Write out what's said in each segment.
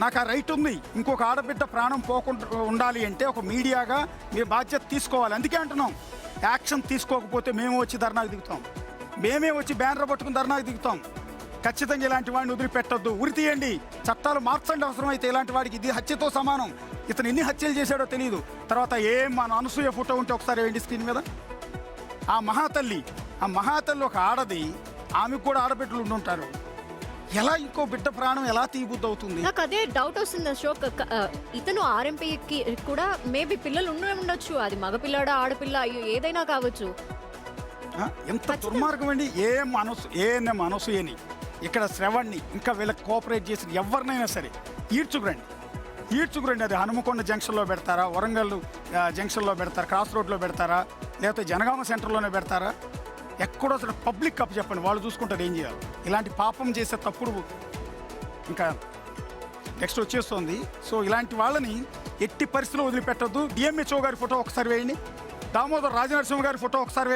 నాకు ఆ రైట్ ఉంది. ఇంకొక ఆడబిడ్డ ప్రాణం పోకుండా ఉండాలి అంటే ఒక మీడియాగా మీ బాధ్యత తీసుకోవాలి. అందుకే అంటున్నాం, యాక్షన్ తీసుకోకపోతే మేము వచ్చి ధర్నాకు దిగుతాం, మేమే వచ్చి బ్యానర్ పట్టుకుని ధర్నాకు దిగుతాం. ఖచ్చితంగా ఇలాంటి వాడిని వదిలిపెట్టొద్దు, ఉరి తీయండి, చట్టాలు మార్చండి. అవసరమైతే ఇలాంటి వాడికి ఇది హత్యతో సమానం. ఇతను ఎన్ని హత్యలు చేశాడో తెలియదు. తర్వాత మన అనసూయ ఫోటో ఉంటే ఒకసారి వేయండి స్క్రీన్ మీద. ఆ మహాతల్లి ఒక ఆడది, ఆమెకు కూడా ఆడబిడ్డలు ఉండుంటారు. ఎలా ఇంకో బిడ్డ ప్రాణం ఎలా తీయబుద్ధి అవుతుంది? నాకు అదే డౌట్ వస్తుంది అశోక్. ఇతను ఆర్ఎంపీకి కూడా మేబీ పిల్లలు ఉండొచ్చు. అది మగపిల్లాడా ఆడపిల్ల అయ్యో ఏదైనా కావచ్చు. ఎంత దుర్మార్గం అండి. ఏఎన్ఎం అనసూయని, ఇక్కడ శ్రవణ్ని, ఇంకా వీళ్ళకి కోఆపరేట్ చేసిన ఎవరినైనా సరే ఈడ్చుకురండి. అది హనుమకొండ జంక్షన్లో పెడతారా, వరంగల్ జంక్షన్లో పెడతారా, క్రాస్ రోడ్లో పెడతారా, లేకపోతే జనగామ సెంటర్లోనే పెడతారా? ఎక్కడో అసలు పబ్లిక్ అప్పు చెప్పండి, వాళ్ళు చూసుకుంటారు ఏం చేయాలి. ఇలాంటి పాపం చేసే తప్పుడు ఇంకా నెక్స్ట్ వచ్చేస్తుంది. సో ఇలాంటి వాళ్ళని ఎట్టి పరిస్థితుల్లో వదిలిపెట్టద్దు. డిఎంహెచ్ఓ గారి ఫోటో ఒకసారి వేయండి, దామోదర్ రాజనరసింహ గారి ఫోటో ఒకసారి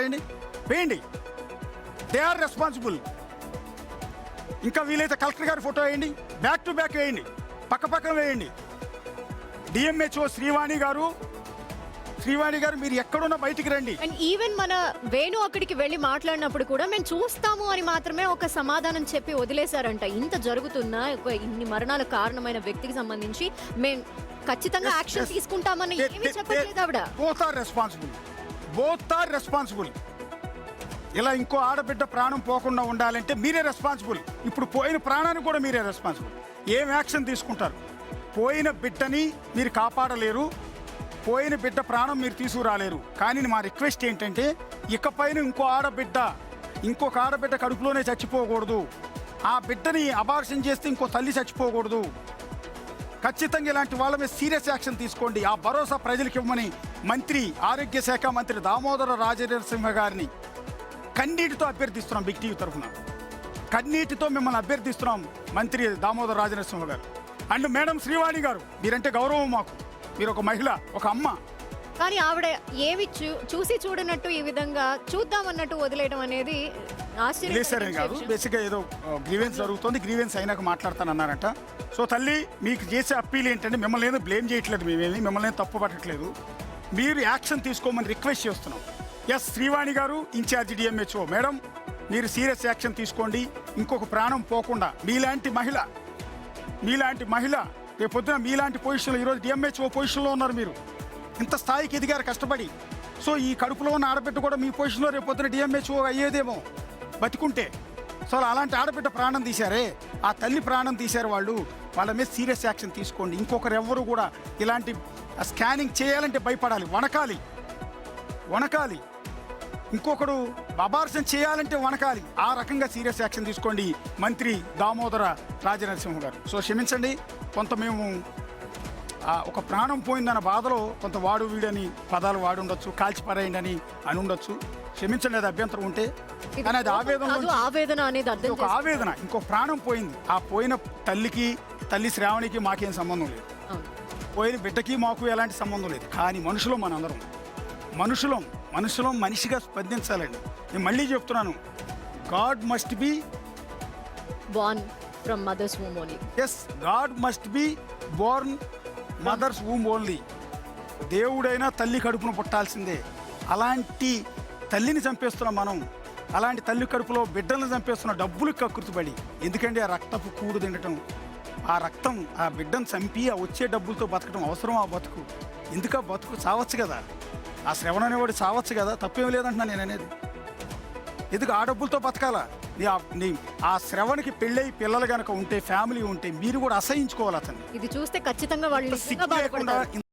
వేయండి. They are responsible. ఇంకా వీలైతే కలెక్టర్ గారి ఫోటో వేయండి, బ్యాక్ టు బ్యాక్ వేయండి, పక్కపక్కన వేయండి. డిఎంహెచ్ఓ శ్రీవాణి గారు మీరు ఎక్కడున్నా బయటికి రండి. అండ్ ఈవెన్ మన వేణు అక్కడికి వెళ్ళి మాట్లాడినప్పుడు కూడా మేము చూస్తాము అని మాత్రమే ఒక సమాధానం చెప్పి వదిలేశారంట. ఇంత జరుగుతున్నా ఇన్ని మరణాలకు కారణమైన వ్యక్తికి సంబంధించి మేము ఖచ్చితంగా యాక్షన్ తీసుకుంటామని ఏమీ చెప్పట్లేదు ఆవిడ. Both are responsible. ఇలా ఇంకో ఆడబిడ్డ ప్రాణం పోకుండా ఉండాలంటే మీరే రెస్పాన్సిబుల్. ఇప్పుడు పోయిన ప్రాణానికి కూడా మీరే రెస్పాన్సిబుల్. ఏం యాక్షన్ తీసుకుంటారు? పోయిన బిడ్డని మీరు కాపాడలేరు, పోయిన బిడ్డ ప్రాణం మీరు తీసుకురాలేరు. కానీ మా రిక్వెస్ట్ ఏంటంటే, ఇకపైన ఇంకొక ఆడబిడ్డ కడుపులోనే చచ్చిపోకూడదు. ఆ బిడ్డని అబార్షన్ చేస్తే ఇంకో తల్లి చచ్చిపోకూడదు. ఖచ్చితంగా ఇలాంటి వాళ్ళ మీద సీరియస్ యాక్షన్ తీసుకోండి. ఆ భరోసా ప్రజలకు ఇవ్వమని ఆరోగ్య శాఖ మంత్రి దామోదర రాజనరసింహ గారిని కన్నీటితో అభ్యర్థిస్తున్నాం. బిగ్ టీవీ తరఫున కన్నీటితో మిమ్మల్ని అభ్యర్థిస్తున్నాం మంత్రి దామోదర రాజనరసింహ గారు. అండ్ మేడం శ్రీవాణి గారు, మీరంటే గౌరవం మాకు. మీరు ఒక మహిళ, ఒక అమ్మ. కానీ ఆవిడ ఏమి చూసి చూడనట్టు ఈ విధంగా చూద్దామన్నట్టు వదిలేయడం అనేది ఆశ్చర్యం కాదు. బేసిక్గా ఏదో గ్రీవెన్స్ జరుగుతుంది, గ్రీవెన్స్ అయినాక మాట్లాడతానన్నారంట. సో తల్లి, మీకు చేసే అప్పీల్ ఏంటంటే, మిమ్మల్ని ఏదో బ్లేమ్ చేయట్లేదు, మిమ్మల్ని తప్పు పట్టట్లేదు, మీరు యాక్షన్ తీసుకోమని రిక్వెస్ట్ చేస్తున్నాం. ఎస్ శ్రీవాణి గారు, ఇన్ఛార్జి డిఎంహెచ్ఓ మేడం, మీరు సీరియస్ యాక్షన్ తీసుకోండి. ఇంకొక ప్రాణం పోకుండా మీలాంటి మహిళ రేపొద్దున మీలాంటి పొజిషన్లో, ఈరోజు డిఎంహెచ్ఓ పొజిషన్లో ఉన్నారు, మీరు ఇంత స్థాయికి ఎదిగారు కష్టపడి. సో ఈ కడుపులో ఉన్న ఆడబిడ్డ కూడా మీ పొజిషన్లో రేపొద్దున డిఎంహెచ్ఓ అయ్యేదేమో బతికుంటే. సో అలాంటి ఆడబిడ్డ ప్రాణం తీశారే, ఆ తల్లి ప్రాణం తీశారు వాళ్ళు. వాళ్ళ మీద సీరియస్ యాక్షన్ తీసుకోండి. ఇంకొకరు ఎవ్వరు కూడా ఇలాంటి స్కానింగ్ చేయాలంటే భయపడాలి, వణకాలి. ఇంకొకడు అబార్షన్ చేయాలంటే వణకాలి. ఆ రకంగా సీరియస్ యాక్షన్ తీసుకోండి మంత్రి దామోదర రాజనరసింహ గారు. సో క్షమించండి, కొంత మేము ఒక ప్రాణం పోయిందన్న బాధలో కొంత వాడు వీడని పదాలు వాడి ఉండొచ్చు, కాల్చి పరేయండి అని ఉండొచ్చు. క్షమించండి, అది అభ్యంతరం ఉంటే. కానీ అది ఆవేదన అనేది ఒక ఆవేదన. ఇంకో ప్రాణం పోయింది. ఆ పోయిన తల్లి శ్రావణికి మాకేం సంబంధం లేదు, పోయిన బిడ్డకి మాకు ఎలాంటి సంబంధం లేదు. కానీ మనందరం మనిషిగా స్పందించాలండి. నేను మళ్ళీ చెప్తున్నాను, god must be born from mother's womb only. Yes, god must be born mother's womb only. దేవుడైనా తల్లి కడుపును పుట్టాల్సిందే. అలాంటి తల్లిని చంపేస్తున్నాం మనం. అలాంటి తల్లి కడుపులో బిడ్డలను చంపేస్తున్న డబ్బులు కక్కుర్తిపడి. ఎందుకంటే ఆ రక్తపు కూడు తినటం, ఆ రక్తం ఆ బిడ్డను చంపి ఆ వచ్చే డబ్బులతో బతకడం అవసరం? ఆ బతుకు ఎందుకు? ఆ బతుకు చావచ్చు కదా, ఆ శ్రవణ అనేవాడు చావచ్చు కదా, తప్పేం లేదంటున్నా నేను అనేది. ఎందుకు ఆ డబ్బులతో బతకాలా? ఆ శ్రవణకి పెళ్ళయి పిల్లలు కనుక ఉంటే, ఫ్యామిలీ ఉంటే, మీరు కూడా అసహించుకోవాలి అతన్ని. ఇది చూస్తే ఖచ్చితంగా వాళ్ళు